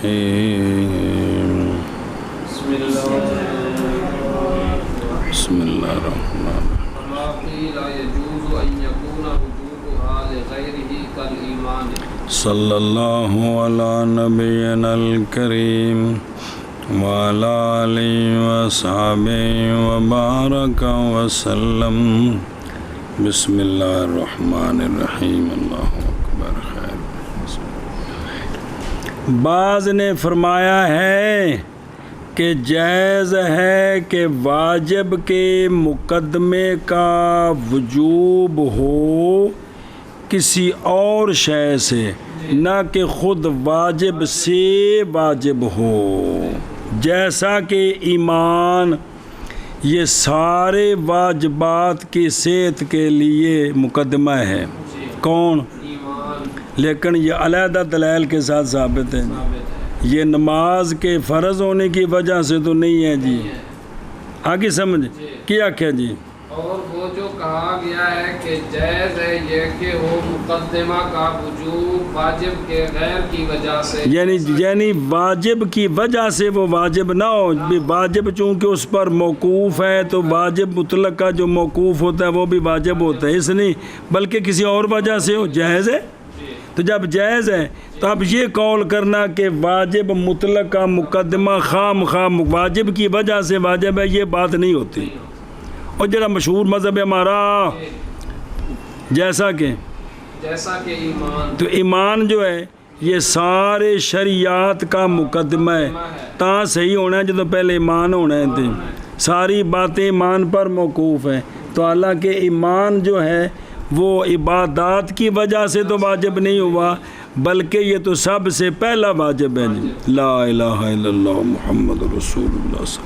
الرحیم بسم اللہ الرحمن وما قیل یجوز ان یکون وجوبها لغیرہ کالایمان صلی اللہ علی نبینا الکریم وعلی آلہ وصحبہ وبارک وسلم بسم اللہ الرحمن الرحیم اللہ اکبر خیر۔ بعض نے فرمایا ہے کہ جائز ہے کہ واجب کے مقدمے کا وجوب ہو کسی اور شے سے، نہ کہ خود واجب سے واجب ہو، جیسا کہ ایمان یہ سارے واجبات کی صحت کے لیے مقدمہ ہے۔ کون؟ ایمان، لیکن یہ علیحدہ دلائل کے ساتھ ثابت ہے، یہ نماز کے فرض ہونے کی وجہ سے تو نہیں ہے جی۔ آگے سمجھ کیا کیا جی؟ اور وہ جو کہا گیا ہے کہ جائز ہے یہ کہ ہو مقدمہ کا وجوب واجب کے غیر کی وجہ سے، یعنی واجب کی وجہ سے وہ واجب نہ ہو، واجب چونکہ اس پر موقوف ہے تو واجب مطلق کا جو موقوف ہوتا ہے وہ بھی واجب ہوتا ہے، اس نہیں بلکہ کسی اور وجہ سے ہو، جائز ہے۔ تو جب جائز ہے تو اب یہ قول کرنا کہ واجب مطلق کا مقدمہ خام واجب کی وجہ سے واجب ہے، یہ بات نہیں ہوتی۔ اور جڑا مشہور مذہب ہے ہمارا جیسا کہ ایمان، تو ایمان جو ہے یہ سارے شریعت کا مقدمہ ہے، تاں صحیح ہونا ہے جب پہلے ایمان ہونا ہے، تھے ساری باتیں ایمان پر موقوف ہیں۔ تو حالانکہ ایمان جو ہے وہ عبادات کی وجہ سے تو واجب نہیں ہوا، بلکہ یہ تو سب سے پہلا واجب ہے جی، لا الہ الا اللہ محمد رسول اللہ صلی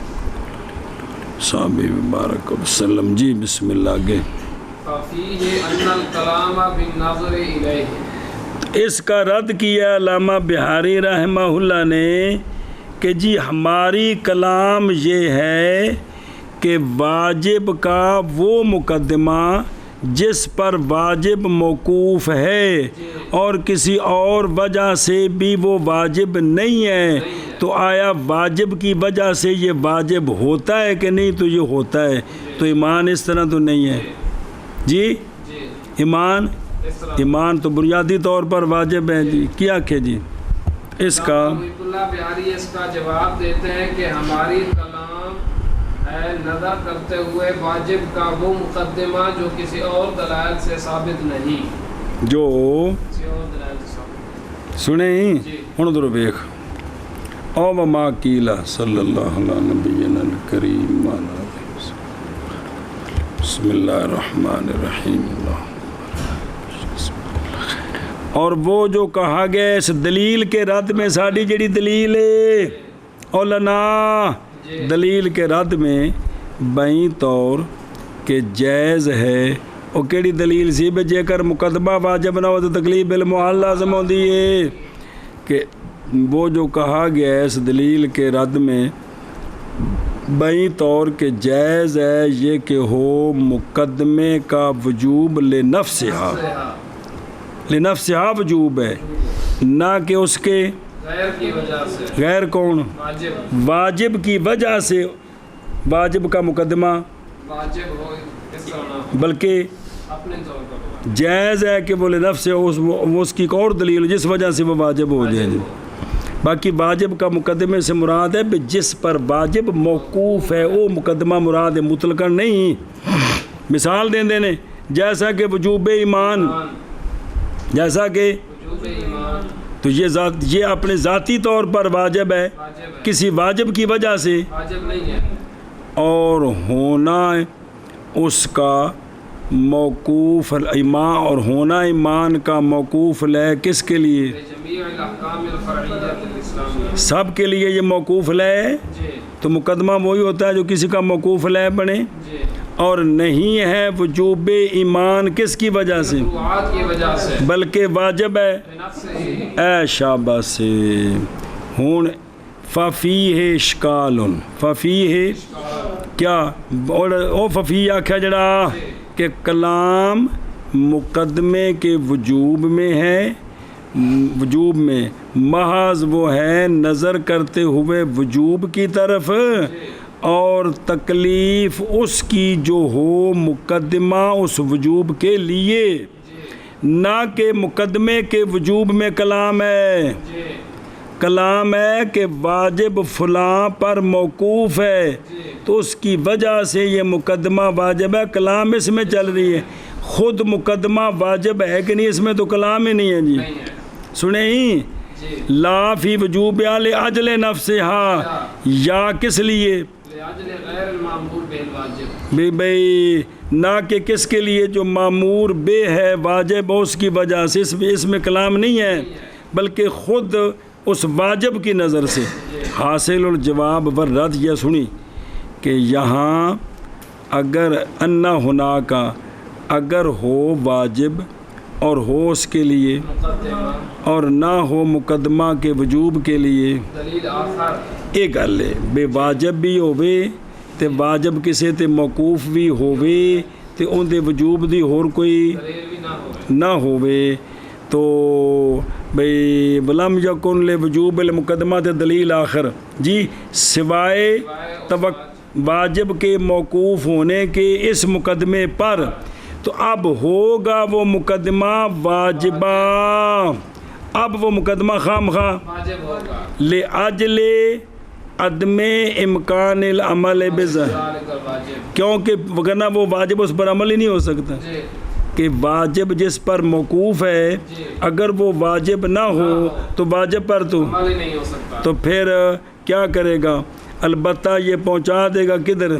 اللہ علیہ وسلم۔ جی بسم اللہ آگے۔ ففیہ ان الکلام بالنظر الیہ، اس کا رد کیا علامہ بہاری رحمہ اللہ نے کہ جی ہماری کلام یہ ہے کہ واجب کا وہ مقدمہ جس پر واجب موقوف ہے اور کسی اور وجہ سے بھی وہ واجب نہیں ہے، تو آیا واجب کی وجہ سے یہ واجب ہوتا ہے کہ نہیں؟ تو یہ ہوتا ہے۔ تو ایمان اس طرح تو نہیں ہے جی، ایمان تو بنیادی طور پر واجب ہے جی۔ کیا کہ جی اس کا اللہ بہاری اس کا جواب دیتے ہیں کہ ہماری کلام ہے نظر کرتے ہوئے واجب کا وہ مقدمہ جو کسی اور دلائل سے ثابت نہیں، جو کسی اور دلائل سے ثابت سنیں ہن ادھر ویکھ، او وما قیل صلی اللہ علیہ نبینا الکریم وعلی آلہ وسلم بسم اللہ الرحمن الرحیم اللہ۔ اور وہ جو کہا گیا اس دلیل کے رد میں، ساڑی جڑی دلیل ہے اولانا دلیل کے رد میں بائیں طور کہ جائز ہے، اور کیڑی دلیل سی بے جے کر مقدمہ واجب نہ ہو تو تکلیف بالمحال لازم ہوتی ہے، کہ وہ جو کہا گیا ہے اس دلیل کے رد میں بائیں طور کہ جائز ہے یہ کہ ہو مقدمے کا وجوب لنفسہا وجوب ہے، نہ کہ اس کے غیر کی وجہ سے، غیر کون؟ واجب کی وجہ سے واجب کا مقدمہ واجب ہو اس طرح نہ، بلکہ اپنے طور پر جائز ہے کہ وہ لنفس اس کی ایک اور دلیل جس وجہ سے وہ واجب ہو جائے۔ باقی واجب کا مقدمے سے مراد ہے جس پر واجب موقوف ہے، وہ مقدمہ مراد ہے، مطلقاً نہیں۔ مثال دیں دینے جیسا کہ وجوب ایمان، جیسا کہ وجوب ایمان، تو یہ اپنے ذاتی طور پر واجب ہے، کسی واجب کی وجہ سے، واجب نہیں ہے، اور ہونا اس کا موقوف ایمان، اور ہونا ایمان کا موقوف لے کس کے لیے؟ جمیع الاحکام الفرعیہ الاسلامیہ، سب کے لیے یہ موقوف لے، تو مقدمہ وہی ہوتا ہے جو کسی کا موقوف لے بنے، اور نہیں ہے وجوب ایمان کس کی وجہ سے؟ فروعات کی وجہ سے، بلکہ واجب ہے اے شاباش سے۔ ہون ففیہ اشکال، ففیہ کیا او ففیہ آکھا جڑا کہ کلام مقدمے کے وجوب میں ہے، وجوب میں محض وہ ہے نظر کرتے ہوئے وجوب کی طرف، اور تکلیف اس کی جو ہو مقدمہ اس وجوب کے لیے، نہ کہ مقدمے کے وجوب میں کلام ہے۔ کلام ہے کہ واجب فلاں پر موقوف ہے تو اس کی وجہ سے یہ مقدمہ واجب ہے، کلام اس میں چل رہی ہے۔ خود مقدمہ واجب ہے کہ نہیں، اس میں تو کلام ہی نہیں ہے جی۔ سنیں ہی لا فی وجوب لأجل نفسہا، یا کس لیے بھئی نہ کہ کس کے لیے جو معمور بے ہے واجب اس کی وجہ سے، اس میں کلام نہیں ہے، بلکہ خود اس واجب کی نظر سے۔ حاصل الجواب والرد یہ سنی کہ یہاں اگر انا ہونا کا اگر ہو واجب اور ہو اس کے لیے اور نہ ہو مقدمہ کے وجوب کے لیے، ایک گل ہے بے واجب بھی ہوئے تے واجب کسے تے موقوف بھی ہوئے تے ان دے وجوب دی اور کوئی نہ ہوئے، تو بھئی ولم یکن لوجوب المقدمہ تے دلیل آخر جی، سوائے واجب کے موقوف ہونے کے اس مقدمے پر، تو اب ہوگا وہ مقدمہ واجبہ، اب وہ مقدمہ خواہ لأجل عدم امکان العمل کیونکہ وگرنہ وہ واجب اس پر عمل ہی نہیں ہو سکتا، کہ واجب جس پر موقوف ہے اگر وہ واجب نہ ہو تو واجب پر تو پھر کیا کرے گا؟ البتہ یہ پہنچا دے گا کدھر؟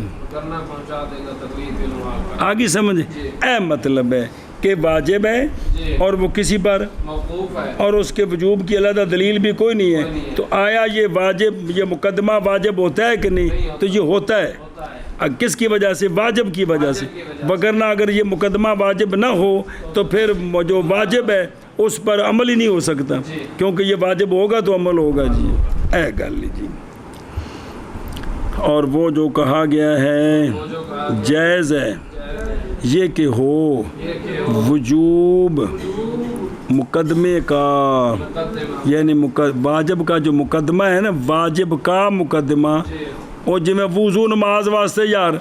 آگے سمجھ اے مطلب ہے کہ واجب ہے اور وہ کسی پر اور اس کے وجوب کی علیحدہ دلیل بھی کوئی نہیں ہے، تو آیا یہ واجب یہ مقدمہ واجب ہوتا ہے کہ نہیں؟ تو یہ ہوتا ہے کس کی وجہ سے؟ واجب کی وجہ سے، وگرنہ اگر یہ مقدمہ واجب نہ ہو تو پھر جو واجب ہے اس پر عمل ہی نہیں ہو سکتا، کیونکہ یہ واجب ہوگا تو عمل ہوگا جی۔ اے گل جی، اور وہ جو کہا گیا ہے جائز ہے یہ کہ ہو وجوب مقدمے کا، یعنی واجب کا جو مقدمہ ہے نا، واجب کا مقدمہ، اور جی میں وضو نماز واسطے یار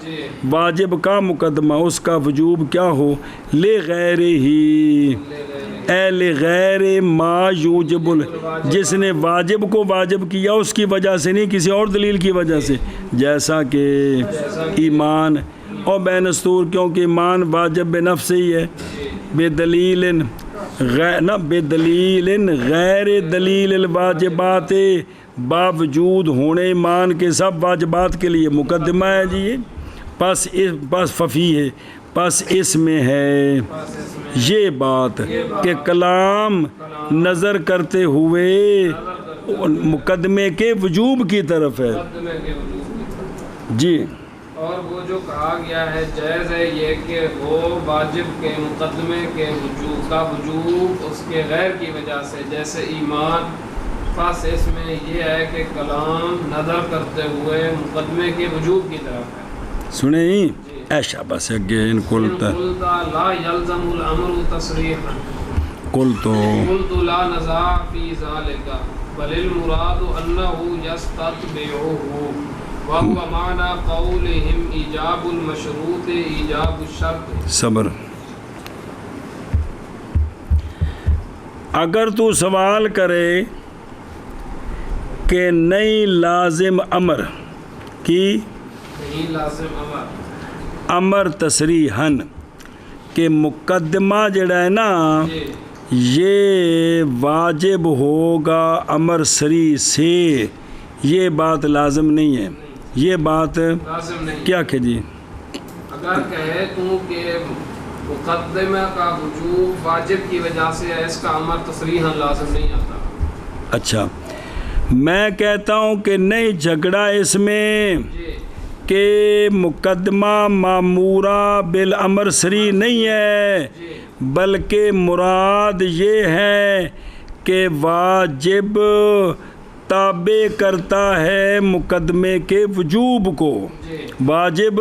واجب کا مقدمہ اس کا وجوب کیا ہو، لے غیر ہی اے لغیر ما یوجب، جس نے واجب کو واجب کیا اس کی وجہ سے نہیں، کسی اور دلیل کی وجہ سے، جیسا کہ ایمان اور بینستور، کیونکہ ایمان واجب بنفس ہی ہے، بے دلیل غیر دلیل الواجبات، باوجود ہونے ایمان کے سب واجبات کے لیے مقدمہ ہے جی، پس ففی ہے، پس اس میں ہے یہ بات کہ کلام نظر کرتے ہوئے مقدمے کے وجوب کی طرف ہے جی۔ اور وہ جو کہا گیا ہے جائز ہے یہ کہ وہ واجب کے مقدمے کے وجوب کا وجوب اس کے غیر کی وجہ سے، جیسے ایمان، خاص اس میں یہ ہے کہ کلام نظر کرتے ہوئے مقدمے کے وجوب کی طرف ہے۔ سنیں ہی ایشا بس اگین قلت لا يلزم الامر تصریحا قلت لا نزاع فی ذلك بل المراد انه يستتبعه وهو معنى قولهم ایجاب المشروط ایجاب الشرط۔ صبر، اگر تو سوال کرے کہ نہیں لازم امر کی، نہیں لازم امر تصریحاً کہ مقدمہ جڑا ہے نا یہ واجب ہوگا امر سری سے، یہ بات لازم نہیں ہے، یہ بات لازم نہیں کیا کہ جی اگر کہے تو کہ مقدمہ کا وجوب واجب کی وجہ سے ہے، اس کا امر تصریحاً لازم نہیں آتا۔ اچھا، میں کہتا ہوں کہ نہیں، جھگڑا اس میں کہ مقدمہ معمورہ بالامر سری نہیں ہے، بلکہ مراد یہ ہے کہ واجب تابع کرتا ہے مقدمے کے وجوب کو، واجب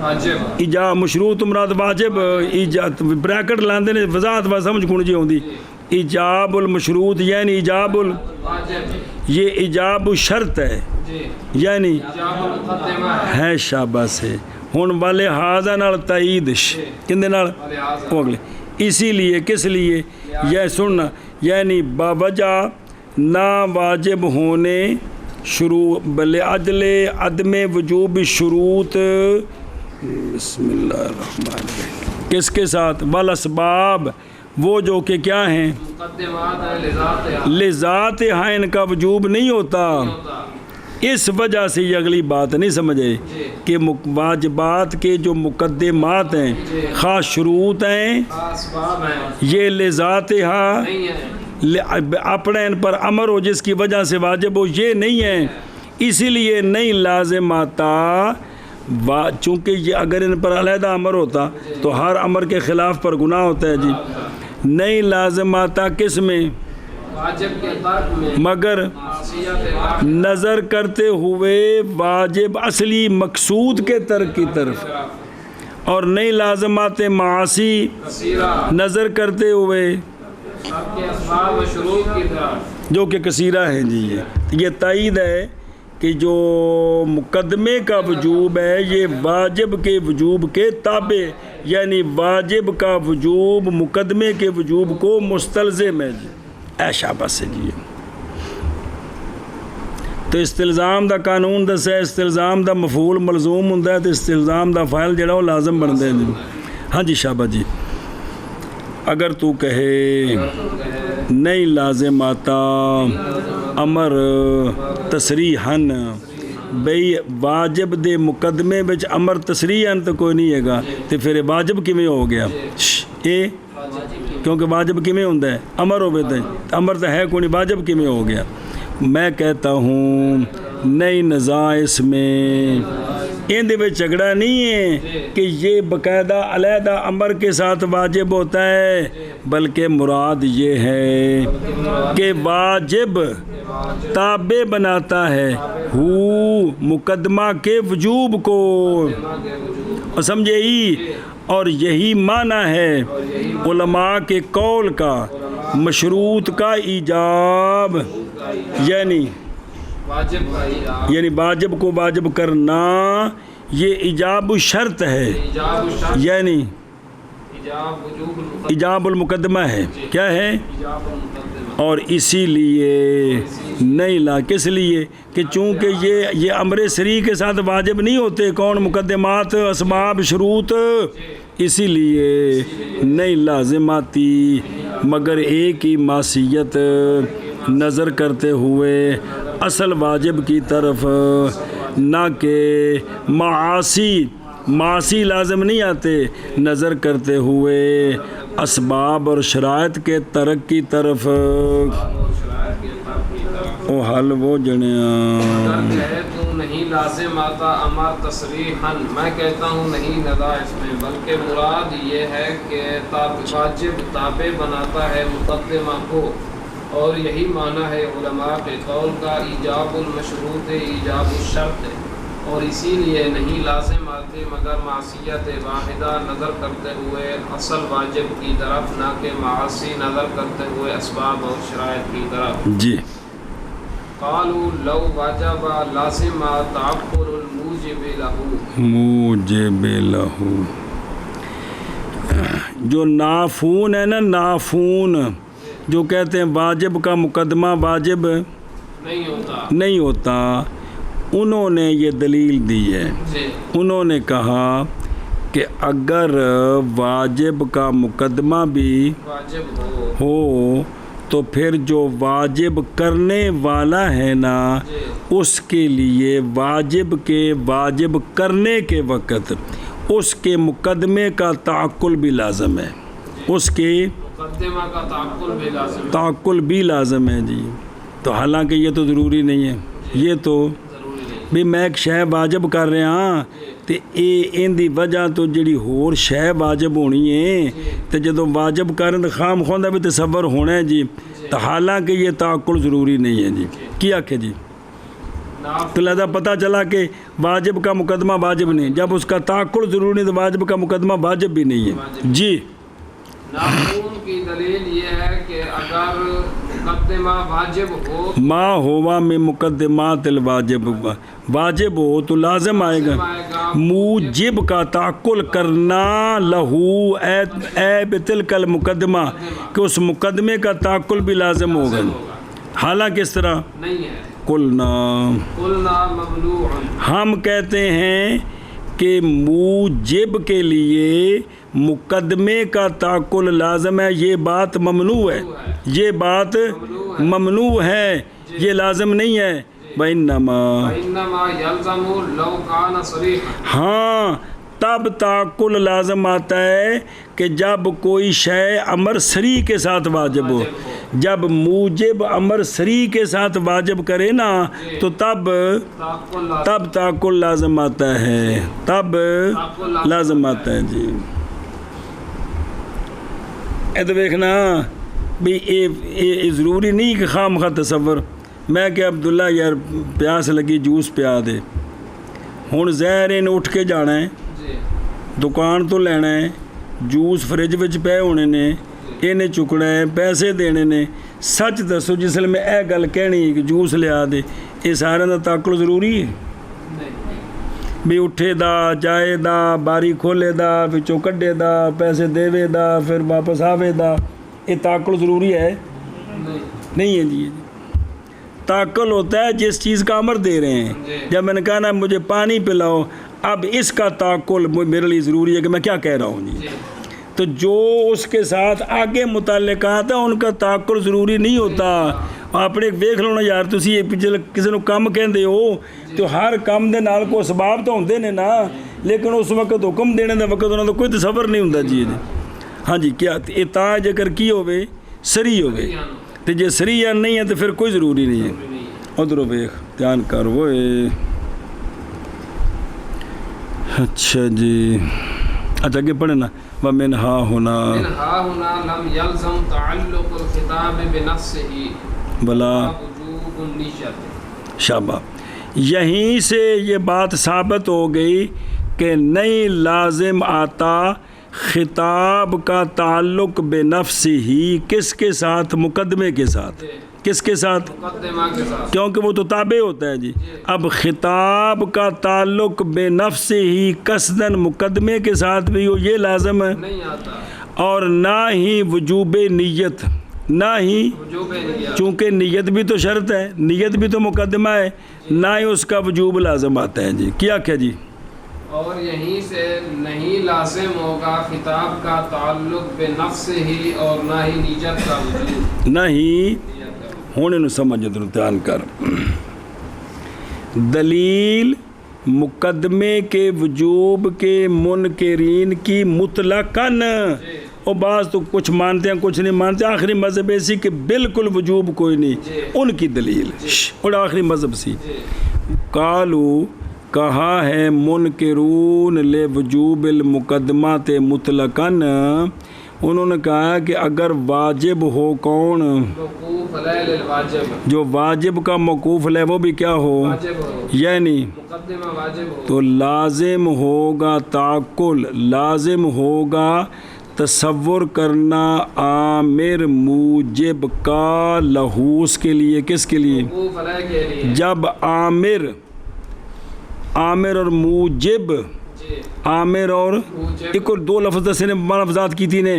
واجب ایجاب مشروط مراد واجب ایجاب بریکٹ لاندے نے وضاحت وا سمجھ کون جی ہوندی ایجاب المشروط یعنی ایجاب واجب یہ ایجاب شرط ہے جی یعنی ایجاب مقدمہ ہے شاباش ہے ہن والے ہاذا نال تائید کندے نال لہٰذا وہ اگلے اسی لیے کس لیے یہ سننا یعنی باوجہ نا واجب ہونے شروع بلے عدل عدم وجوب شروط بسم اللہ الرحمن الرحیم کس کے ساتھ والاسباب وہ جو کہ کیا ہیں مقدمات ہیں لذات لذات ہیں ان کا وجوب نہیں ہوتا اس وجہ سے یہ اگلی بات نہیں سمجھے کہ واجبات کے جو مقدمات ہیں خاص شروط ہیں اسباب ہیں یہ لذات نہیں ہے اپنے ان پر امر ہو جس کی وجہ سے واجب ہو یہ نہیں ہے اسی لیے نہیں لازم آتا چونکہ یہ اگر ان پر علیحدہ امر ہوتا تو ہر امر کے خلاف پر گناہ ہوتا ہے جی نہیں لازم آتا کس میں واجب کے ترک میں مگر معصیت نظر کرتے ہوئے واجب اصلی مقصود کے ترک کی طرف اور نہیں لازمات معاصی کثیرہ نظر کرتے ہوئے سب کے اسباب و شروط کی طرف جو کہ کثیرہ ہیں جی یہ تائید ہے کہ جو مقدمے کا وجوب ہے یہ واجب کے وجوب کے تابع یعنی واجب کا وجوب مقدمے کے وجوب کو مستلزم ہے جی اے شاباش سے جی تو استلزام دا قانون دسے استلزام دا مفعول ملزوم ہوندا ہے تو استلزام دا فاعل جڑا وہ لازم بندا ہے جی ہاں جی شاباش جی اگر تو کہے نہیں لازم آتا امر تصریحاً بھئی واجب دے مقدمے بچ امر تصریحاً تو کوئی نہیں ہے گا تو پھر واجب کیویں ہو گیا اے کیونکہ واجب کیویں ہوندا ہے امر ہوے تے امر تو ہے کوئی نہیں واجب کیویں ہو گیا میں کہتا ہوں نئی نزاع اس میں ان دے وچ جھگڑا نہیں ہے کہ یہ باقاعدہ علیحدہ امر کے ساتھ واجب ہوتا ہے بلکہ مراد یہ ہے کہ واجب تابع بناتا ہے ہو مقدمہ کے وجوب کو اور سمجھے ہی اور یہی معنی ہے علماء کے قول کا مشروط کا ایجاب یعنی واجب کا ایجاب یعنی واجب کو واجب کرنا یہ ایجاب شرط ہے ایجاب الشرط یعنی ایجاب وجوب المقدمہ ایجاب المقدمہ ہے کیا ہے ایجاب المقدمہ اور اسی لیے نہیں لا کس لیے کہ چونکہ یہ امر سری کے ساتھ واجب نہیں ہوتے کون مقدمات اسباب شروط اسی لیے نہیں لازم آتی مگر ایک ہی معصیت نظر کرتے ہوئے اصل واجب کی طرف نہ کہ معاصی لازم نہیں آتے نظر کرتے ہوئے اسباب اور شرائط کے ترک کی طرف او حل وہ جنیا ہے تو نہیں لازم آتا امر تصریحاً میں کہتا ہوں نہیں ندا اس میں بلکہ مراد یہ ہے کہ واجب تابع بناتا ہے مقدمہ کو اور یہی معنی ہے علماء کے قول کا ایجاب المشروط ایجاب الشرط اور اسی لیے نہیں لازم آتے مگر معصیت واحدہ نظر کرتے ہوئے اصل واجب کی طرف نہ کہ معاصی نظر کرتے ہوئے اسباب اور شرائط کی طرف جی قالوا لو واجب لازم تعقل الموجب له موجب له جو نافون ہے نا نافون جو کہتے ہیں واجب کا مقدمہ واجب نہیں ہوتا انہوں نے یہ دلیل دی ہے انہوں نے کہا کہ اگر واجب کا مقدمہ بھی واجب ہو تو پھر جو واجب کرنے والا ہے نا اس کے لیے واجب کے واجب کرنے کے وقت اس کے مقدمے کا تعقل بھی لازم ہے اس کے مقدمہ کا تعقل بھی لازم ہے جی تو حالانکہ یہ تو ضروری نہیں ہے یہ تو بھی میں ایک شے واجب کر رہا ہاں تو ان دی وجہ تو جڑی ہور شے واجب ہونی ہے تو جدو واجب کرن تو خام خواندہ بھی تصور ہونا ہے جی تو حالانکہ یہ تعقل ضروری نہیں ہے جی کیا کہ جی تو لہذا پتہ چلا کہ واجب کا مقدمہ واجب نہیں، جب اس کا تعقل ضروری نہیں تو واجب کا مقدمہ واجب بھی نہیں ہے جی۔ ناخون کی دلیل یہ ہے کہ اگر مقدمہ واجب ہو ما ہوا میں مقدمات الواجب، واجب ہو تو لازم آئے گا موجب کا تعقل کرنا لہو اے بتلک المقدمہ، کہ اس مقدمے کا تعقل بھی لازم ہوگا، حالانکہ اس طرح نہیں ہے۔ قلنا ممنوع، ہم کہتے ہیں کہ موجب کے لیے مقدمے کا تعقل لازم ہے، یہ بات ممنوع ہے، یہ بات ممنوع ہے، یہ لازم نہیں ہے۔ وَإِنَّمَا يَلْزَمُ لَوْ كَانَ صَرِيحًا، ہاں تب تعقل لازم آتا ہے کہ جب کوئی شے امر سری کے ساتھ واجب ہو، جب موجب امر سری کے ساتھ واجب کرے نا تو تب تعقل لازم آتا ہے، تب لازم آتا ہے جی۔ اے تو دیکھنا بھی یہ ضروری نہیں کہ خواہ مخواہ تصور میں کہ عبداللہ یار پیاس لگی جوس پیا دے، ہن زہر ان اٹھ کے جانا ہے دکان تو لینا ہے، جوس فریج وچ پے ہونے نے، انہیں چکنا ہے، پیسے دینے نے، سچ دسو جس میں اے گل کہنی ہے کہ جوس لیا دے، یہ سارے دا تعقل ضروری ہے بھی اٹھے دا جائے دا باری کھولے دا پچھوں کڈے دا پیسے دے دا پھر واپس آوے دا، یہ تعقل ضروری ہے نہیں ہے جی۔ تعقل ہوتا ہے جس چیز کا امر دے رہے ہیں، جب میں نے کہا نا مجھے پانی پلاؤ، اب اس کا تعقل میرے لیے ضروری ہے کہ میں کیا کہہ رہا ہوں جی، تو جو اس کے ساتھ آگے متعلقات ہیں ان کا تعقل ضروری نہیں ہوتا۔ آپ نے ویکھ لو نا یار تسی یہ پچھلے کسی نو کم کہندے ہو تو ہر کم دے نال کوئی اسباب تو ہوندے نے نا، لیکن اس وقت حکم دینے دا وقت انہاں دا کوئی تصور نہیں ہوندا جی۔ ہاں جی کیا اطاعت اگر کی ہوے سری ہوے تے جے سری یا نہیں ہے تو پھر کوئی ضروری نہیں ہے۔ ادھر ویکھ دھیان کر وے، اچھا جی اچھا کہ پڑھے نا وَمِنْهَا هُنَا لَمْ يَلْزَمْ تَعَلُّقُ الْخِطَابِ بِنَفْسِهِ بلا وُجُوبُ النِّشَةِ، شابہ یہیں سے یہ بات ثابت ہو گئی کہ نہیں لازم آتا خطاب کا تعلق بے نفس ہی، کس کے ساتھ؟ مقدمے کے ساتھ، کس کے ساتھ؟ مقدمہ کے ساتھ، کیونکہ وہ تو تابع ہوتا ہے جی۔ اب خطاب کا تعلق بے نفس ہی قصداً مقدمے کے ساتھ بھی ہو یہ لازم ہے نہیں آتا، اور نہ ہی وجوب نیت، نہ ہی وجوب نیت، چونکہ نیت بھی تو شرط ہے، نیت بھی تو مقدمہ ہے، نہ ہی اس کا وجوب لازم آتا ہے جی۔ کیا جی؟ اور یہیں سے نہیں لازم ہوگا خطاب کا تعلق بے نفس ہی اور نہ ہی نیت کا وجوب، نہ ہی ہونے نو سمجھ ادھر دھیان کر، دلیل مقدمے کے وجوب کے منکرین کی مطلقاً، اور بعض تو کچھ مانتے ہیں کچھ نہیں مانتے، آخری مذہب ایسی کہ بالکل وجوب کوئی نہیں، ان کی دلیل اور آخری مذہب سی قالو کہا ہے منکرون لے وجوب المقدمات مطلقاً، انہوں نے کہا کہ اگر واجب ہو کون؟ موقوف علیہ الواجب، جو واجب کا موقوف ہے وہ بھی کیا ہو؟ واجب ہو، یعنی مقدمہ واجب ہو، تو لازم ہوگا تعقل، لازم ہوگا تصور کرنا عامر موجب کا لحوظ کے لیے، کس کے لیے؟ موقوف علیہ کے لیے، جب عامر اور موجب، عامر اور ایک اور دو لفظ سے نے لفظات کی تھی نے،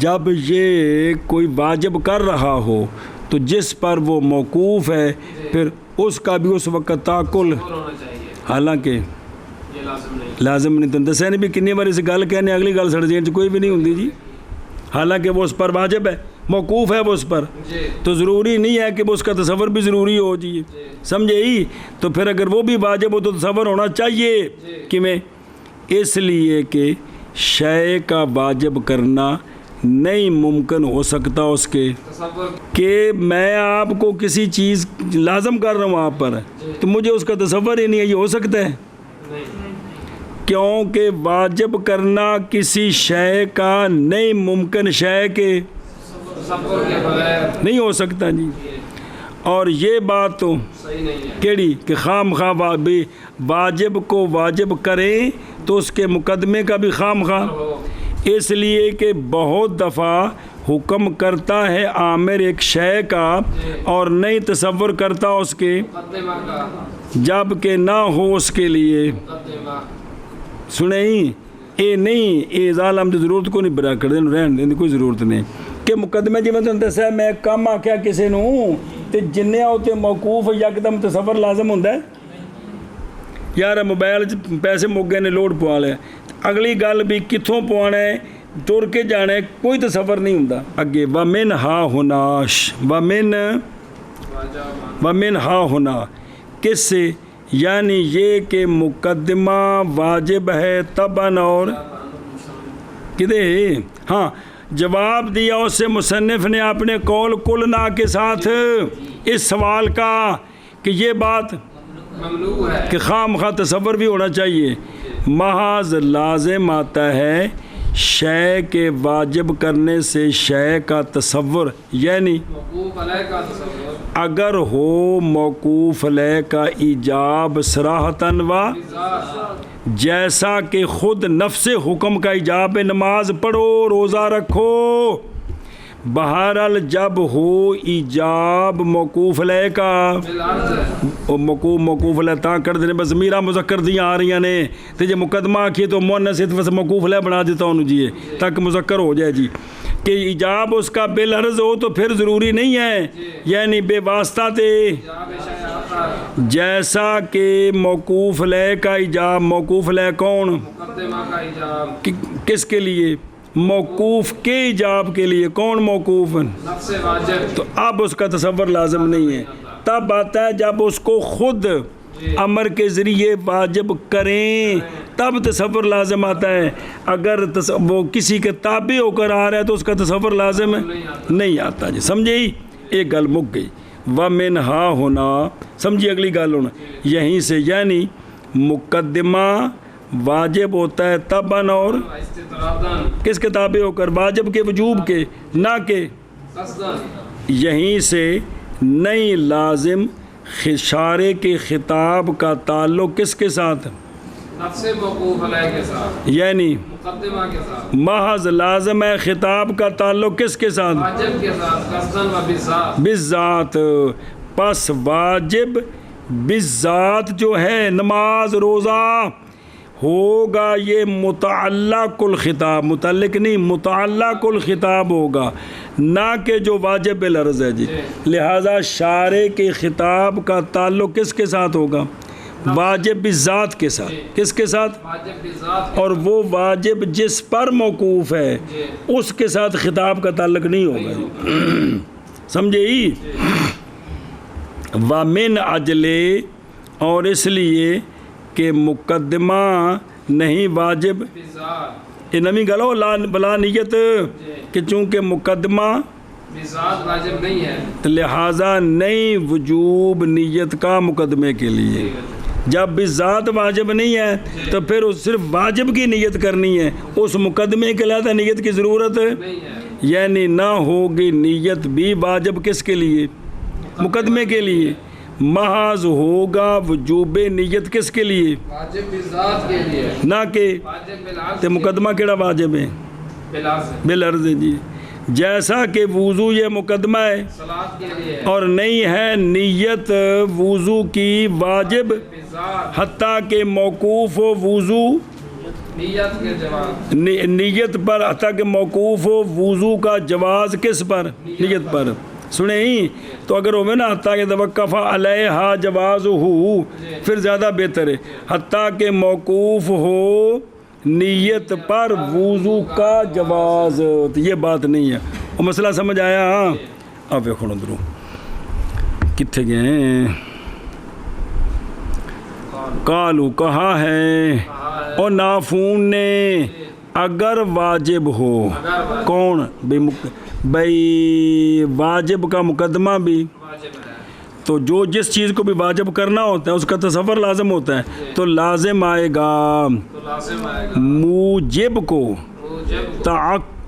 جب یہ کوئی واجب کر رہا ہو تو جس پر وہ موقوف ہے پھر اس کا بھی اس وقت تعقل، حالانکہ یہ لازم نہیں، تو دسے نے بھی کنی بار اس گل کہنے اگلی گل سڑ جائیں کوئی بھی نہیں ہوندی جی، حالانکہ وہ اس پر واجب ہے، موقوف ہے وہ اس پر، تو ضروری نہیں ہے کہ وہ اس کا تصور بھی ضروری ہو جی، سمجھے ہی؟ تو پھر اگر وہ بھی واجب ہو تو تصور ہونا چاہیے کہ میں، اس لیے کہ شے کا واجب کرنا نہیں ممکن ہو سکتا اس کے کہ میں آپ کو کسی چیز لازم کر رہا ہوں آپ پر تو مجھے اس کا تصور ہی نہیں ہے، یہ ہو سکتا ہے؟ کیونکہ واجب کرنا کسی شے کا نہیں ممکن شے کے نہیں ہو سکتا جی۔ اور یہ بات تو صحیح نہیں ہے کیڑی کہ خام خواہ واجب کو واجب کریں تو اس کے مقدمے کا بھی خام خواہ، ہو اس لیے کہ بہت دفعہ حکم کرتا ہے عامر ایک شے کا اور نہیں تصور کرتا اس کے، مقدمہ کا جب کہ نہ ہو اس کے لیے. مقدمہ سنیں اے نہیں اے ظالم دی ضرورت کو نہیں برا کر دین رہن دین کوئی ضرورت نہیں کہ مقدمے جی میں تمہیں دسیا میں کم آکھیا کسی نو تے جنیا ہوتے موقوف یکدم تصور لازم ہوندا ہے. یار موبائل پیسے مک گئے نے لوڈ پوا لے، اگلی گل بھی کتھوں پوانا ہے ٹر کے جانا ہے کوئی تصور نہیں ہوندا. اگے ومن ہا ہناش ومن ہا ہونا کس سے، یعنی یہ کہ مقدمہ واجب ہے طبعاً اور کدے. ہاں جواب دیا اس سے مصنف نے اپنے قول کل نا کے ساتھ اس سوال کا کہ یہ بات ممنوع ہے کہ خام خواہ تصور بھی ہونا چاہیے. محض لازم آتا ہے شے کے واجب کرنے سے شے کا تصور، یعنی موقوف علیہ کا تصور اگر ہو موقوف علیہ کا ایجاب صراحتاً و جیسا کہ خود نفس حکم کا ایجاب ہے نماز پڑھو روزہ رکھو، بہرحال جب ہو ایجاب موقوف علیہ کا بالعرض موقوف علیہ تا کر دینے بس میرا مذکر دیاں آ رہی نے تے جے مقدمہ آکھیے تو مؤنث بس موقوف علیہ بنا دیتا ہوں جی تاکہ مذکر ہو جائے جی کہ ایجاب اس کا بالعرض ہو تو پھر ضروری نہیں ہے، یعنی بے واسطہ تے جیسا کہ موقوف علیہ کا ایجاب. موقوف علیہ کون؟ مقدمہ کا ایجاب کس کے لیے؟ موقوف کے ایجاب کے لیے. کون موقوف؟ نفس واجب تو اب اس کا تصور لازم نہیں ہے، تب آتا ہے جب اس کو خود امر کے ذریعے واجب کریں تب تصور لازم آتا ہے. اگر وہ کسی کے تابع ہو کر آ رہا ہے تو اس کا تصور لازم ہے نہیں آتا جی. سمجھے ہی ایک گل مک گئی. ومنہا ہونا سمجھیے اگلی گل ہونا یہیں سے، یعنی مقدمہ واجب ہوتا ہے طبعاً اور استطراداً کس کے تابع ہو کر، واجب کے وجوب کے نہ کہ قصداً. یہیں سے نئی لازم شارع کے خطاب کا تعلق کس کے ساتھ، نفس موقوف علیہ کے ساتھ یعنی مقدمہ کے ساتھ محض لازم ہے خطاب کا تعلق کس کے ساتھ، واجب کے ساتھ قصداً و بالذات. بالذات. پس واجب بالذات جو ہے نماز روزہ ہوگا یہ متعلق الخطاب، متعلق نہیں متعلق الخطاب ہوگا نہ کہ جو واجب بالعرض ہے جی. لہذا شارع کے خطاب کا تعلق کس کے ساتھ ہوگا، واجب بالذات کے ساتھ. کس کے ساتھ؟ واجب بالذات. اور وہ واجب جس پر موقوف ہے اس کے ساتھ خطاب کا تعلق نہیں ہوگا. سمجھے ہی. وَمِنْ اجلے اور اس لیے کہ مقدمہ نہیں واجب بالذات یہ نمی گلو بلا نیت کہ چونکہ مقدمہ بالذات واجب نہیں ہے لہٰذا نئی وجوب نیت کا مقدمے کے لیے. جب بالذات واجب نہیں ہے تو پھر صرف واجب کی نیت کرنی ہے، اس مقدمے کے لئے نیت کی ضرورت نہیں ہے. یعنی نہ ہوگی نیت بھی واجب کس کے لیے، مقدمے کے لیے. محض ہوگا وجوب نیت کس کے لیے، واجب بالذات کے لیے نہ کہ واجب بالعرض تے مقدمہ کیڑا واجب ہے بالعرض بالعرض جی. جیسا کہ وضو یہ مقدمہ ہے صلاۃ کے لیے اور نہیں ہے نیت وضو کی واجب بالذات حتیٰ کہ موقوف ہو وضو نیت کے جواب نیت پر، حتیٰ کہ موقوف ہو وضو کا جواز کس پر، نیت پر. سنیں ہی تو اگر ہوئے نا حتیٰ کہ توقف علیہا جواز ہو پھر زیادہ بہتر ہے. حتیٰ کہ موقوف ہو نیت پر وضو کا جواز، تو یہ بات نہیں ہے. وہ مسئلہ سمجھ آیا؟ ہاں اب دیکھو درو کتنے گئے ہیں. کالو کہا ہے اور نافون نے اگر واجب ہو، کون بھئی واجب کا مقدمہ بھی واجب ہے تو جو جس چیز کو بھی واجب کرنا ہوتا ہے اس کا تصور لازم ہوتا ہے تو لازم آئے گا تو لازم آئے گا موجب کو موجب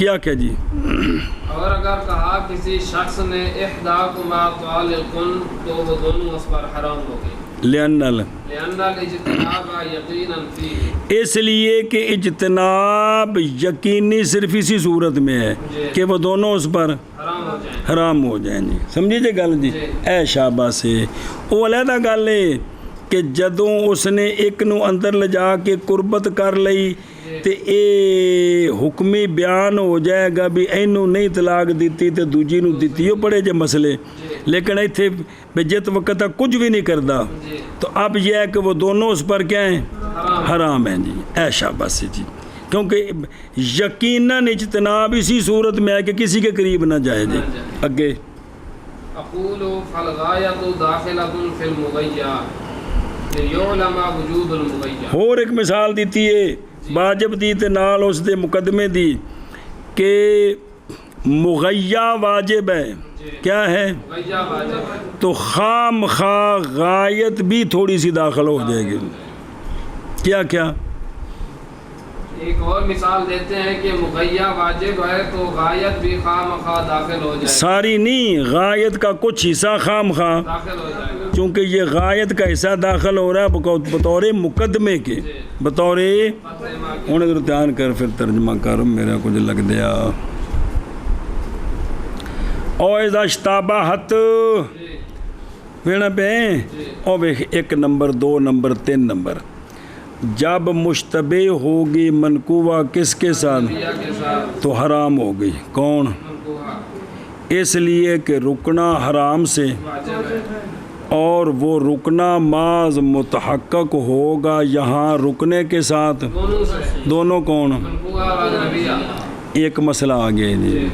کیا جی؟ اور اگر کہا کسی شخص نے احداکما طالقن تو وہ دونوں اس پر حرام ہو گئی، لأن الاجتناب یقینا فیہ، اس لیے کہ اجتناب یقینی صرف اسی صورت میں ہے کہ وہ دونوں اس پر حرام ہو جائیں جی. سمجھے جی گل جی؟ اے شاباش سے وہ علیحدہ گل ہے کہ جدوں اس نے ایک نو اندر لجا کے قربت کر لئی تے اے حکمی بیان ہو جائے گا بھی اینو نہیں طلاق دیتی تے دوجی نو دیتی ہو پڑے جے مسئلے، لیکن ایتھے جت وقت تک کچھ بھی نہیں کردا تو اب یہ ہے کہ وہ دونوں اس پر کیا ہیں؟ حرام ہیں جی. اے شاباش سے جی، کیونکہ یقیناً اجتناب اسی صورت میں ہے کہ کسی کے قریب نہ جائے جی. اگے اقول فالغایۃ داخلۃ فی المغیّہ لیعلم وجود المغیّہ. اور ایک مثال دیتی ہے واجب دی تے نال اس دے مقدمے دی کہ مغیّہ واجب ہے. کیا ہے؟ مغیّہ واجب ہے تو خام خواہ غایت بھی تھوڑی سی داخل ہو جائے گی. کیا ایک اور مثال دیتے ہیں کہ مغیّہ واجب ہے تو غایت بھی خواہ مخواہ داخل ہو جائے، ساری نہیں، غایت کا کچھ حصہ خام خواہ، داخل ہو جائے گا، چونکہ یہ غایت کا حصہ داخل ہو رہا ہے بطور مقدمے کے، بطور ہوں ادھر دھیان کر پھر ترجمہ کر میرا کچھ لگ دیا. او اذا اشتبہت وینا پہ او ویکھ 1 نمبر 2 نمبر 3 نمبر جب مشتبہ ہوگی منقوہ کس کے ساتھ کے ساتھ تو حرام ہو گئی. کون؟ منقوہ اس لیے کہ رکنا حرام سے واجب ہے، اور وہ رکنا ماز متحقق ہوگا یہاں رکنے کے ساتھ دونوں سے، دونوں کون؟ منقوہ اور اجنبیہ. ایک مسئلہ آ گیا جی.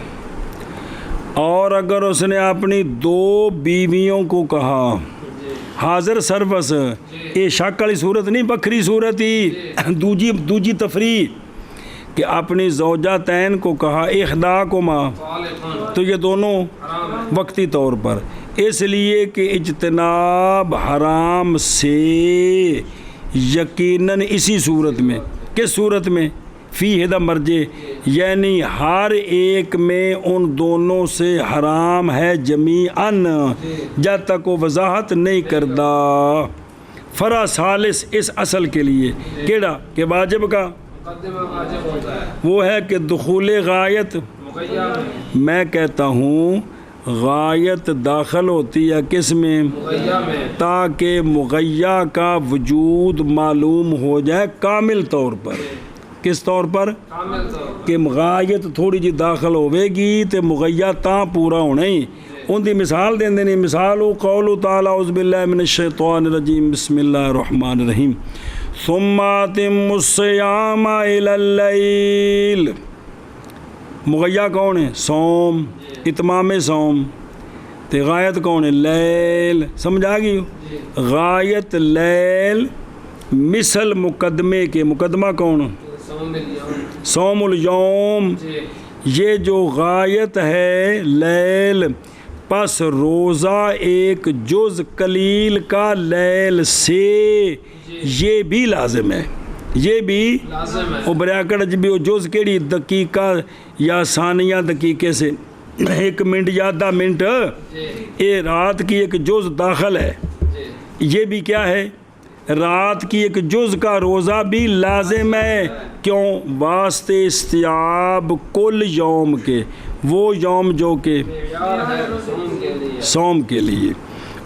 اور اگر اس نے اپنی 2 بیویوں کو کہا حاضر سربس، یہ شک والی صورت نہیں، بکھری صورت ہی دوجی تفریح کہ اپنی زوجاتین کو کہا احداکما، تو یہ دونوں وقتی طور پر، اس لیے کہ اجتناب حرام سے یقیناً اسی صورت میں، کس صورت میں؟ فی ہدا مرجے، یعنی ہر ایک میں ان دونوں سے حرام ہے جمیعاً جب تک وہ وضاحت نہیں کردا. فرع ثالث اس اصل کے لیے کیڑا کہ واجب کا مقدمہ واجب ہوتا ہے، وہ ہے کہ دخول غایت، مغیّہ میں کہتا ہوں غایت داخل ہوتی ہے کس میں؟ مغیّہ میں، تاکہ مغیّہ کا وجود معلوم ہو جائے کامل طور پر. کس طور پر؟ کامل طور کہ غایت تھوڑی جی داخل ہوے گی تے مغیّہ تاں پورا ہونا ہی. ان دی مثال دیندے نے، مثال قول تعالی اعوذ باللہ من الشیطان الرجیم بسم اللہ الرحمن الرحیم ثم اتم الصیام الی اللیل. مغیّہ کون ہے؟ صوم، اتمام صوم. تے غایت کون ہے؟ لیل. سمجھ آ گئی؟ غایت لیل مثل مقدمے کے، مقدمہ کون؟ صوم الیوم. یہ جو غایت ہے لیل، پس روزہ ایک جز قلیل کا لیل سے یہ بھی لازم ہے، یہ بھی لازم ہے. وہ بریاکڑ بھی وہ جز کیڑی دقیقہ یا ثانیہ دقیقے سے 1 منٹ یا آدھا منٹ، یہ رات کی ایک جز داخل ہے. یہ بھی کیا ہے؟ رات کی ایک جز کا روزہ بھی لازم ہے. کیوں؟ واسطے استیاب کل یوم کے، وہ یوم جو کہ صوم کے لیے.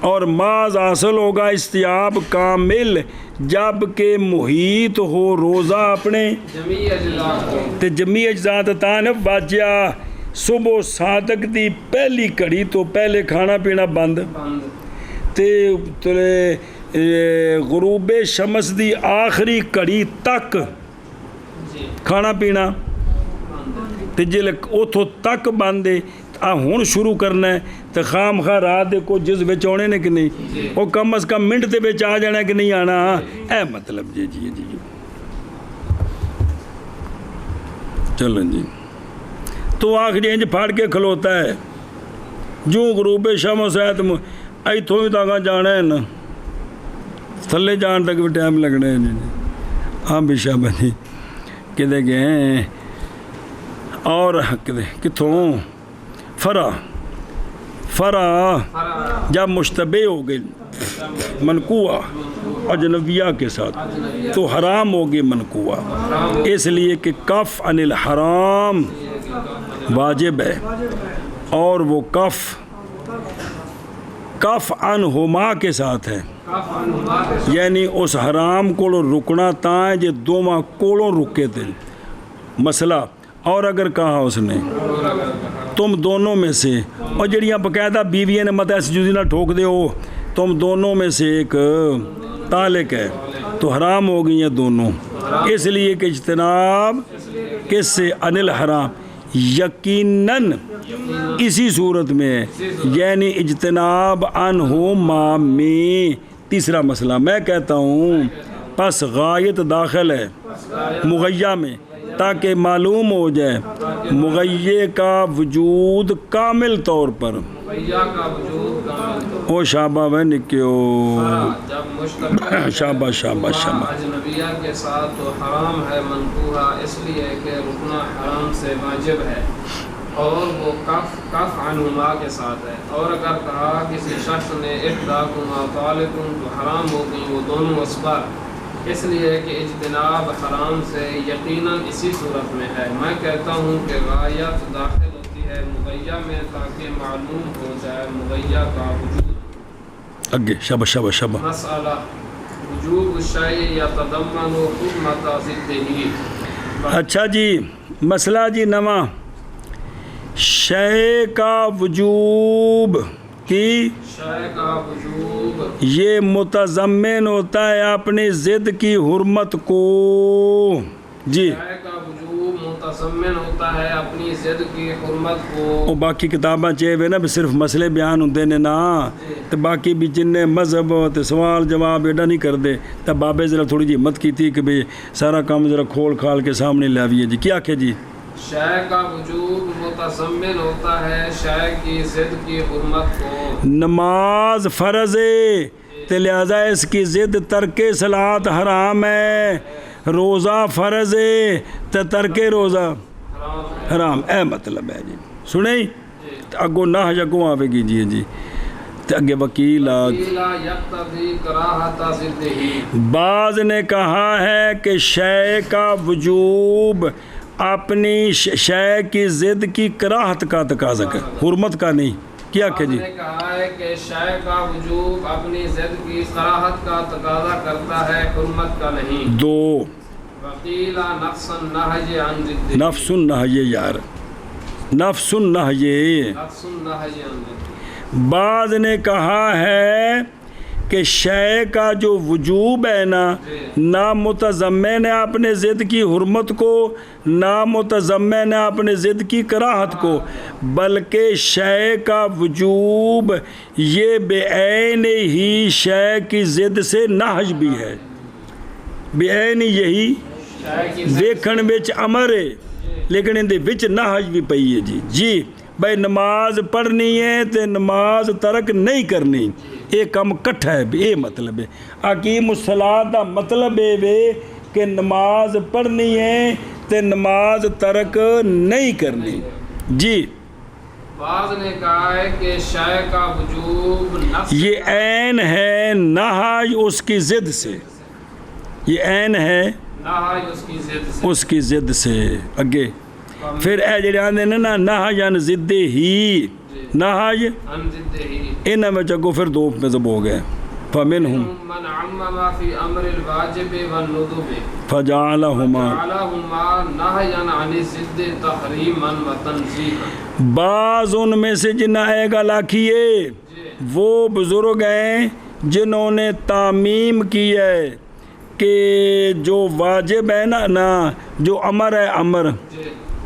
اور ماز حاصل ہوگا استیاب کامل جب کہ محیط ہو روزہ اپنے تے جمی اجزاء تان واجیا. صبح صادق دی پہلی گھڑی تو پہلے کھانا پینا بند، تے غروب شمس دی آخری گھڑی تک کھانا پینا، تے جے اتھوں تک بند ہے. ہوں شروع کرنا ہے تو خام خواہ رات دے کو جز بچ آنے نے کہ نہیں، وہ کم از کم منٹ دے بچ آ جانا کہ نہیں آنا. اے مطلب جی چلو جی. تو آخری انج پھاڑ کے کھلوتا ہے جو غروب شمس ہے تو ایتھوں بھی تاگاں جانا ہے نا، تھلے جان تک بھی ٹائم لگنا ہے جی. ہاں بھی شابہ جی کدے گئے اور کتوں فرا جب مشتبہ ہو گئے منقوع اجنبیہ کے ساتھ تو حرام ہوگی منقوع، اس لیے کہ کف عن الحرام واجب ہے، اور وہ کف عنہما کے ساتھ ہے، یعنی اس حرام کو رکنا تاں جے دوواں کولوں رکے تھے مسئلہ۔ اور اگر کہا اس نے تم دونوں میں سے، اور جڑیاں باقاعدہ بیویاں نے مت ایسی جزی نہ ٹھوک دے ہو، تم دونوں میں سے ایک طالق ہے تو حرام ہو گئی ہیں دونوں، اس لیے کہ اجتناب کس سے؟ عن الحرام، یقیناً اسی صورت میں ہے، یعنی اجتناب عنہما میں تیسرا مسئلہ۔ میں کہتا ہوں پس غایت داخل ہے مغیّہ میں تاکہ معلوم ہو جائے مغیّے کا وجود کامل طور پر۔ او شابہ بھائی نکیو، شابہ شابہ شابہ۔ اجنبیہ کے ساتھ تو حرام ہے منقوع، اس لیے کہ رکنا حرام سے واجب ہے، اور وہ کف عنہما کے ساتھ ہے۔ اور اگر کہا کسی شخص نے احداکما طالقن تو حرام ہو گئی وہ دونوں اسباب، اس لیے کہ اجتناب حرام سے یقیناً اسی صورت میں ہے۔ میں کہتا ہوں کہ غایت داخل ہوتی ہے مغیّہ میں تاکہ معلوم ہو جائے مغیّہ کا وجود۔ اگے شابہ شابہ شابہ۔ مسئلہ وجوب الشیء یتضمن حرمت ضدہ۔ اچھا جی، مسئلہ جی نواں، شے کا وجوب کی شے کا وجوب یہ متضمن ہوتا ہے اپنی ضد کی حرمت کو۔ جی، شے کا وجوب متضمن ہوتا ہے اپنی ضد کی حرمت کو۔ وہ باقی کتاباں چاہیے نا بھی صرف مسئلے بیان ہوتے نے نا، تو باقی بھی جن مذہب تو سوال جواب ایڈا نہیں کر دے، تب بابے ذرا تھوڑی جی ہمت کی تھی کہ بھئی سارا کام ذرا کھول کھال کے سامنے لاویے۔ جی کیا کہ جی شے کا وجوب متضمن ہوتا ہے شے کی ضد کی حرمت کو۔ نماز فرض ہے تو لہذا اس کی ضد ترک صلاۃ حرام ہے، روزہ فرض ہے تو ترک روزہ حرام، اے مطلب ہے جی۔ سنیں اگو نہ اگوں آوے گی جی جی تو اگے وکیلات یقتضی کراہت ضدہ۔ بعض نے کہا ہے کہ شے کا وجوب اپنی شے کی ضد کی کراہت کا تقاضا ہے، حرمت کا نہیں۔ کیا کہ جی نے کہا ہے کہ شے کا وجوب اپنی ضد کی کراہت کا تقاضا کرتا ہے، حرمت کا نہیں۔ دو وقیل نفس النہی عن ضدہ۔ نفس النہی یار، نفس النہی۔ نفس النہی عن ضدہ۔ بعض نے کہا ہے کہ شے کا جو وجوب ہے نہ متضمن ہے اپنے ضد کی حرمت کو، نہ متضمن ہے اپنے ضد کی کراہت کو، بلکہ شے کا وجوب یہ بے عین ہی شے کی ضد سے نہج بھی ہے، بے عین یہی دیکھن وچ امر ہے لیکن اندے وچ نہج بھی پئی ہے۔ جی جی بھائی نماز پڑھنی ہے تو نماز ترک نہیں کرنی، یہ کم کٹھا ہے، یہ مطلب ہے اقیم الصلاۃ دا مطلب ہے کہ نماز پڑھنی ہے تو نماز ترک نہیں کرنی۔ جی بعض نے کہا ہے کہ شے کا وجوب نفس یہ عین ہے نہج اس کی ضد سے، یہ عین ہے نہج اس کی ضد سے، اس کی ضد سے۔ اگے پھر اے جڑے آندے نے نا نہج عن ضد ہی، نہج عن ضدہ ہی، انہاں وچ اگوں پھر دو مذہب ہو گئے، فمنہم من عمم فی امر الواجب والندب فجعلہما جعلہما نہیا عن ضد تحریما وتنزیہا۔ بعض ان میں سے جنہیں اے گل آکھیے وہ بزرگ ہیں جنہوں نے تعمیم کی ہے کہ جو واجب ہے نا جو امر ہے، امر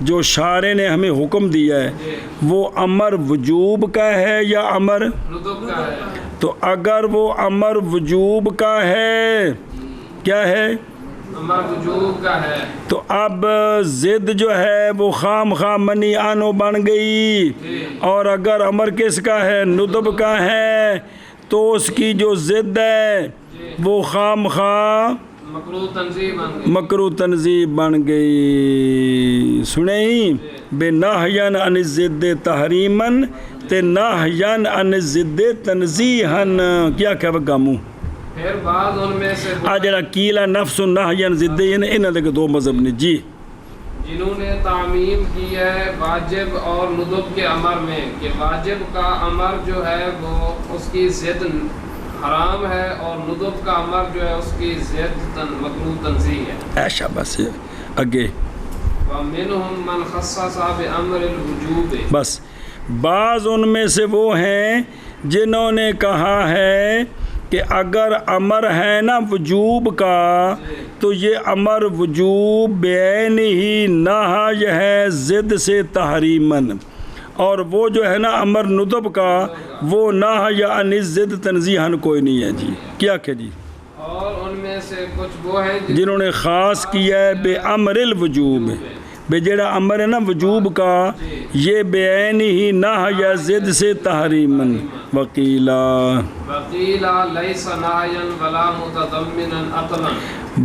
جو شارع نے ہمیں حکم دیا ہے وہ امر وجوب کا ہے یا امر ندب کا ہے؟ تو اگر وہ امر وجوب کا ہے، کیا ہے امر وجوب کا ہے، تو اب ضد جو ہے وہ خام خام منی آنو بن گئی، اور اگر امر کس کا ہے، ندب کا ہے، تو اس کی جو ضد ہے وہ خام خام مکروہ تنزیہ بن گئی مکروہ تنزیہ بن گئی سنے ہی بے نہین عن الضد تحریمن تے نہین عن الضد تنزیہن کیا کہ گاموں پھر بعض ان میں سے آ جڑا کیلا نفس نہین ضد انہاں دے دو مذہب نے جی جنہوں نے تعمیم کی ہے واجب اور ندب کے امر میں کہ واجب کا امر جو ہے وہ اس کی ضد حرام ہے اور ندب کا امر جو ہے اس کی ضد مکروہ تنزیہ ہے ایشا بس اگے وَمِنْهُمْ مَنْ خَصَّصَ بِأَمْرِ الْوُجُوبِ بس بعض ان میں سے وہ ہیں جنہوں نے کہا ہے کہ اگر امر ہے نا وجوب کا تو یہ امر وجوب بعین ہی نہی ہے ضد سے تحریمن اور وہ جو ہے نا امر ندب کا وہ نہی عن الضد تنزیہن کوئی نہیں ہے جی کیا کہ جی اور ان میں سے کچھ وہ ہیں جنہوں نے خاص کیا ہے بے امر الوجوب بے جڑا امر ہے نا وجوب کا یہ بعین ہی نہی ضد سے تحریمن وقیلا وقیلا لیس نہیا ولا متضمنا عقلا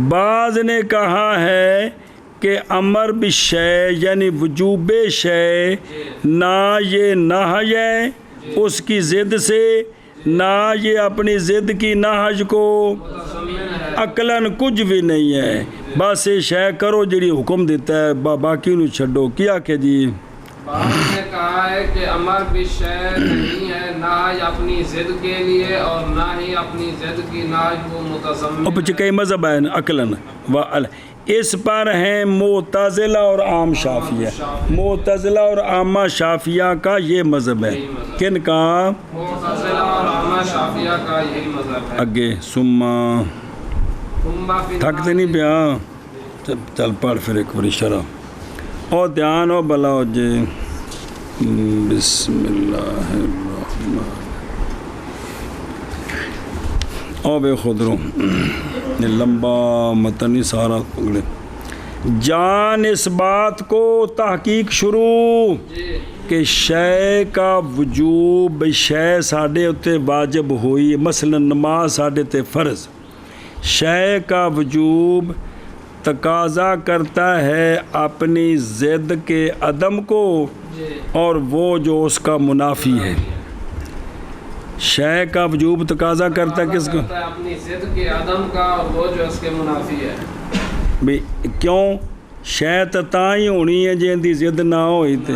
بعض نے کہا ہے کہ امر بشے یعنی وجوب شے نہ یہ نہی ہے اس کی ضد سے نہ یہ اپنی ضد کی نہج کو عقلاً کچھ بھی نہیں ہے بس یہ شے کرو جڑی حکم دیتا ہے باقی نو چھڈو کیا کہ جی بعض نے کہا ہے کہ امر بشے نہیں ہے نہ ہی اپنی ضد کے لیے اور نہ ہی اپنی ضد کی نہج کو متضمن اور پچھے کئی مذہب ہیں عقلاً اس پر ہیں معتزلہ اور عام شافیہ معتزلہ اور عامہ شافیہ کا یہ مذہب ہے کن کا معتزلہ اور عامہ شافیہ کا یہی مذہب ہے اگے سما تھکتے نہیں پیا چل پڑھ پھر ایک بڑی شرح اور دھیان ہو بلا ہو جی بسم اللہ الرحمن او بے خود رو لمبا متنی سارا پگڑے جان اس بات کو تحقیق شروع کہ شے کا وجوب شے ساڈے اتے واجب ہوئی مثلا نماز ساڈے تے فرض شے کا وجوب تقاضا کرتا ہے اپنی ضد کے عدم کو اور وہ جو اس کا منافی ہے شے کا وجوب تقاضا کرتا ہے کس کو اپنی ضد کے عدم کا اور وہ جو اس کے منافی ہے بھی کیوں شے تا ہی ہونی ہے جن دی ضد نہ ہوئی تے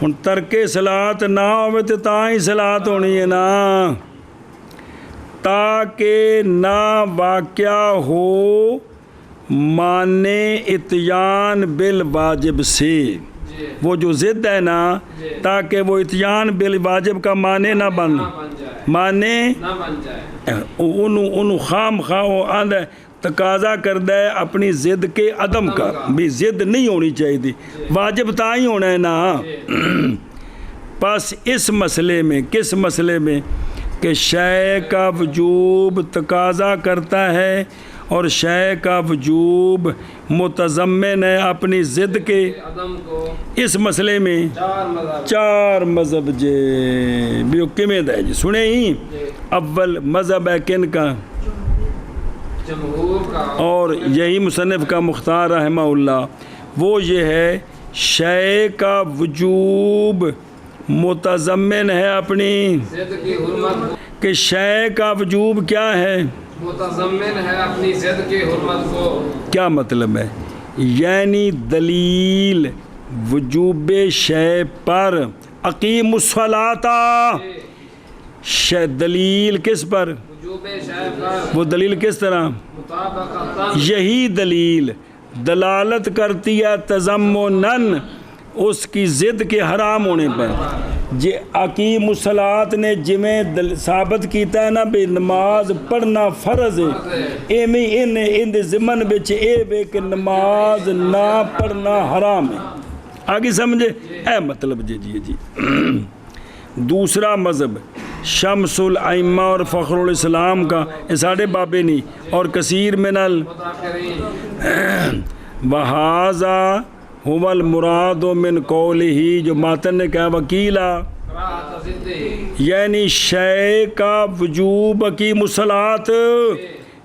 ہن ترک صلاۃ نہ ہوئے تے تا ہی صلاۃ ہونی ہے نا تاکہ نہ واقعہ ہو مانے اتیان بالواجب سے وہ جو ضد ہے نا تاکہ وہ اتیان بالواجب کا معنی نہ بن معنی انہوں خام خواہ آندہ تقاضا کردہ ہے اپنی ضد کے عدم کا بھی ضد نہیں ہونی چاہیے تھی واجب تا ہی ہونا ہے نا پس اس مسئلے میں کس مسئلے میں کہ شے کا وجوب تقاضا کرتا ہے اور شے کا وجوب متضمن ہے اپنی ضد کے اس مسئلے میں چار مذہب جے بھی کمید ہے جی سنے ہی اول مذہب ہے کن کا جمہور کا اور یہی مصنف کا مختار رحمہ اللہ وہ یہ ہے شے کا وجوب متضمن ہے اپنی ضد کی حرمت کہ شے کا وجوب کیا ہے متضمن ہے اپنی ضد کی حرمت کو کیا مطلب ہے یعنی دلیل وجوب شے پر اقیم الصلاۃ دلیل کس پر وجوب شے پر وہ دلیل کس طرح مطابقتاً یہی دلیل دلالت کرتی ہے تضمناً اس کی ضد کے حرام ہونے پر جی اقیم الصلاۃ نے جویں ثابت کیتا ہے نا بے نماز پڑھنا فرض ہے ایویں ان دے ضمن وچ اے وے کہ نماز نہ پڑھنا حرام ہے آگے سمجھے اے مطلب جی دوسرا مذہب شمس الائمہ اور فخر الاسلام کا یہ ساڑھے بابے نہیں اور کثیر من وہذا هو المراد من قوله جو ماتن نے کہا وکیلا یعنی شے کا وجوب اقیم الصلاۃ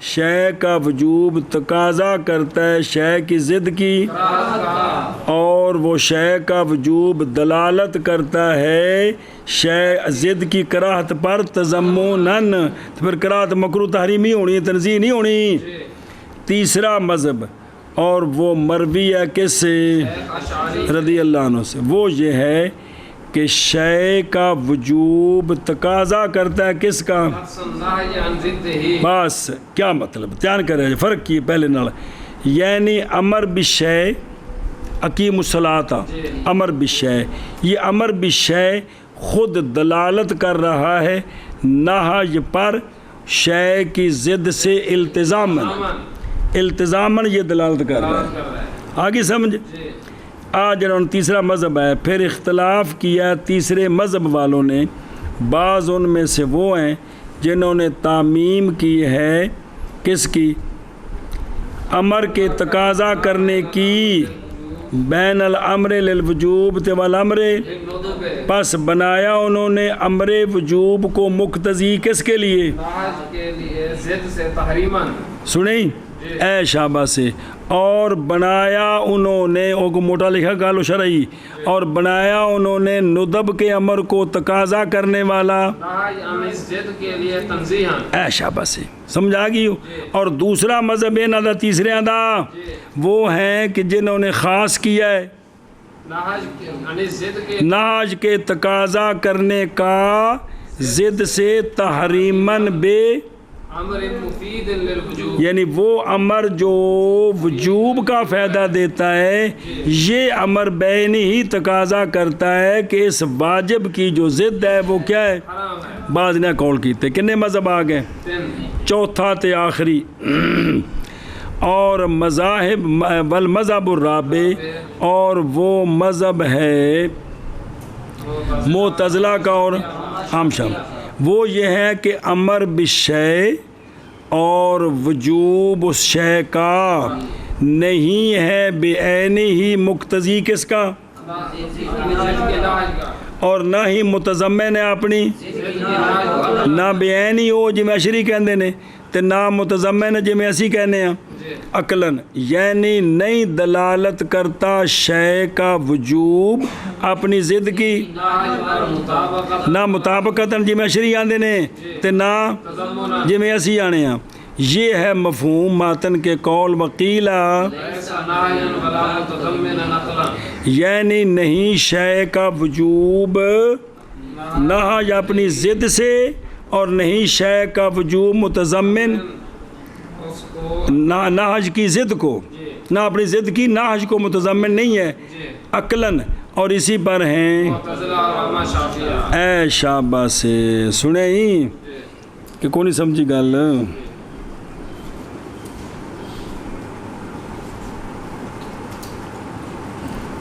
شے کا وجوب تقاضا کرتا ہے شے کی ضد کی، کراہت کا، اور وہ شے کا وجوب دلالت کرتا ہے شے ضد کی کراہت پر تضمناً، تو پھر کراہت مکروہ تحریمی ہونی ہے، تنزیہ نہیں ہونی۔ تیسرا مذہب، اور وہ مروی ہے کس سے؟ اشعری، رضی اللہ عنہ سے، وہ یہ ہے کہ شے کا وجوب تقاضا کرتا ہے کس کا؟ نفس النہی عن ضدہ، بس کیا مطلب دھیان کرے فرق کی پہلے نال، یعنی امر بالشے اقیم الصلاۃ، امر بالشے، یہ امر بالشے خود دلالت کر رہا ہے نہی پر شے کی ضد سے التزاماً یہ دلالت کر رہا ہے۔ آگے سمجھ؟ آج انہوں نے تیسرا مذہب ہے، پھر اختلاف کیا تیسرے مذہب والوں نے، بعض ان میں سے وہ ہیں جنہوں نے تعمیم کی ہے کس کی؟ امر کے تقاضا کرنے کی، بین الامر للوجوب والامر، پس بنایا انہوں نے امر وجوب کو مقتضی کس کے لیے؟ نہج کے لیے، ضد سے تحریماً، سنیں اے شابہ سے، اور بنایا انہوں نے، او کو موٹا لکھا گالو شرعی، اور بنایا انہوں نے ندب کے امر کو تقاضا کرنے والا نہج عن ضد کے لیے تنزیہاً، اے شابہ سے، سمجھ آ گئی ہو؟ اور دوسرا مذہب انہاں دا تیسرے دا وہ ہیں کہ جنہوں نے خاص کیا ہے نہج عن ضد کے نہج کے تقاضا کرنے کا ضد سے تحریماً بے، امر مفید للوجوب، یعنی وہ امر جو وجوب کا فائدہ دیتا ہے، یہ امر بینی ہی تقاضا کرتا ہے کہ اس واجب کی جو ضد ہے وہ کیا ہے؟ حرام ہے۔ بعض نے قول کیتے، کنے مذہب آ گئے؟ چوتھا تے آخری، اور مذاہب والمذہب الرابع، اور وہ مذہب ہے معتزلہ کا اور عام شام، وہ یہ ہے کہ امر بالشے اور وجوب اس شے کا نہیں ہے بعینی ہی مقتضی کس کا، اور نہ ہی متضمن ہے اپنی، نہ بعینی ہو جی میں اشری کہندے نے، تے نہ متضمن ہے جی میں اسی کہنے ہیں عقلاً، یعنی نہیں دلالت کرتا شے کا وجوب اپنی ضد کی، نہ مطابقتاً جی میں شری آندے نے، تے نہ جی میں اسی آنے ہیں۔ یہ ہے مفہوم ماتن کے قول وقیلہ، یعنی نہیں شے کا وجوب نہ اپنی ضد سے، اور نہیں شے کا وجوب متضمن نہج کی ضد کو، نہ اپنی ضد کی نہج کو متضمن نہیں ہے عقلاً، اور اسی پر ہیں اے شابہ سے، سنے ہی کہ کون نہیں سمجھی گل؟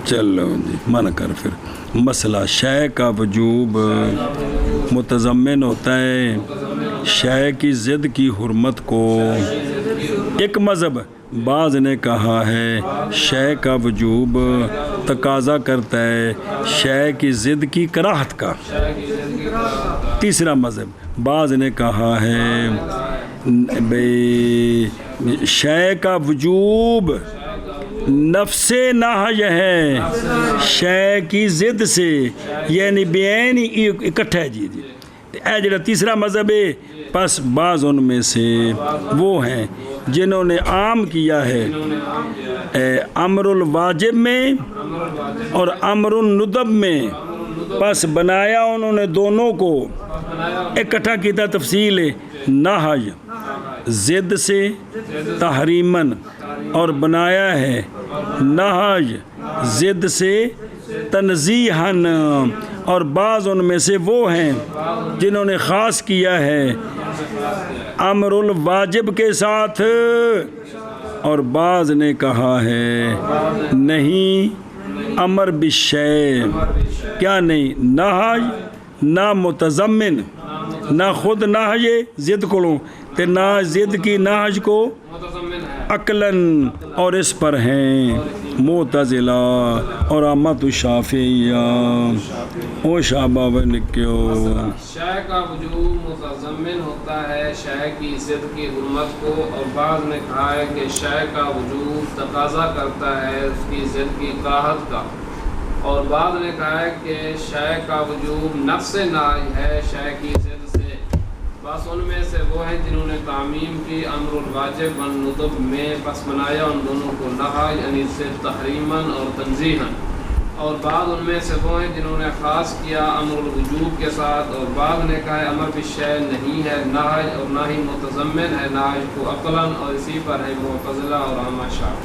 چلو جی من کر پھر مسئلہ شے کا وجوب متضمن ہوتا ہے شے کی ضد کی حرمت کو۔ ایک مذہب بعض نے کہا ہے شے کا وجوب تقاضا کرتا ہے شے کی ضد کی کراہت کا۔ تیسرا مذہب بعض نے کہا ہے شے کا وجوب نفس نہج ہے شے کی ضد سے، یعنی بین اکٹھا ہے۔ جی اے جڑا تیسرا مذہب ہے، پس بعض ان میں سے وہ ہیں جنہوں نے عام کیا ہے امر الواجب میں اور امر الندب میں، پس بنایا انہوں نے دونوں کو اکٹھا کیتا تفصیل نہج ضد سے تحریماً، اور بنایا ہے نہج ضد سے تنزیہاً، اور بعض ان میں سے وہ ہیں جنہوں نے خاص کیا ہے امر الواجب کے ساتھ، اور بعض نے کہا ہے نہیں امر بالشے، کیا نہیں نہج نہ متضمن، نہ خود نہج ضد کو تے نہ ضد کی نہج کو عقلاً اور اس پر ہیں معتزلہ اور امت شافعیہ او شاباب نکیو شے کا وجود متضمن ہوتا ہے شے کی ضد کی حرمت کو، اور بعض نے کہا ہے کہ شے کا وجود تقاضا کرتا ہے اس کی ضد کی کراہت کا، اور بعض نے کہا ہے کہ شے کا وجود نفس ناج ہے شے کی ضد سے۔ بس ان میں سے وہ ہیں جنہوں نے تعمیم کی امر الواجب والندب میں، پس بنایا ان دونوں کو نہی یعنی صرف تحریماً اور تنزیحاً، اور بعض ان میں سے وہ ہیں جنہوں نے خاص کیا امر الوجوب کے ساتھ، اور بعض نے کہا ہے امر بالشیء نہیں ہے نہی، اور نہ ہی متضمن ہے نہی کو عقلاً، اور اسی پر ہے معتزلہ اور عامہ شافعیہ۔